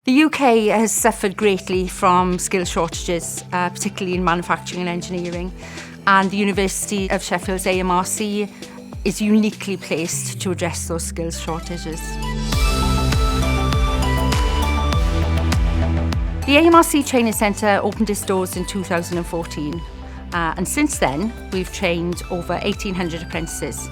The UK has suffered greatly from skill shortages, particularly in manufacturing and engineering, and the University of Sheffield AMRC is uniquely placed to address those skills shortages. The AMRC Training Centre opened its doors in 2014, and since then we've trained over 1,800 apprentices,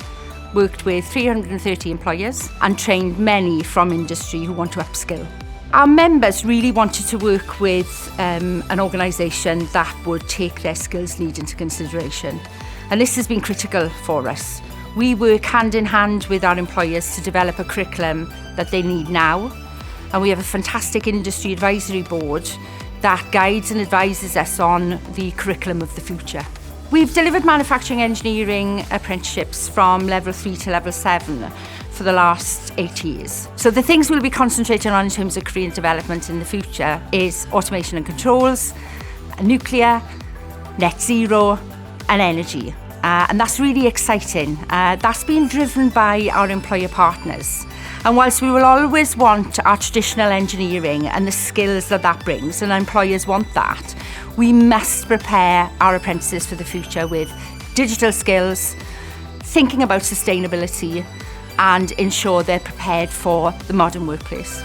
worked with 330 employers and trained many from industry who want to upskill. Our members really wanted to work with an organisation that would take their skills need into consideration, and this has been critical for us. We work hand in hand with our employers to develop a curriculum that they need now, and we have a fantastic industry advisory board that guides and advises us on the curriculum of the future. We've delivered manufacturing engineering apprenticeships from level 3 to level 7 for the last 8 years. So the things we'll be concentrating on in terms of career development in the future is automation and controls, nuclear, net zero and energy. And that's really exciting. That's been driven by our employer partners. And whilst we will always want our traditional engineering and the skills that that brings, and employers want that, we must prepare our apprentices for the future with digital skills, thinking about sustainability, and ensure they're prepared for the modern workplace.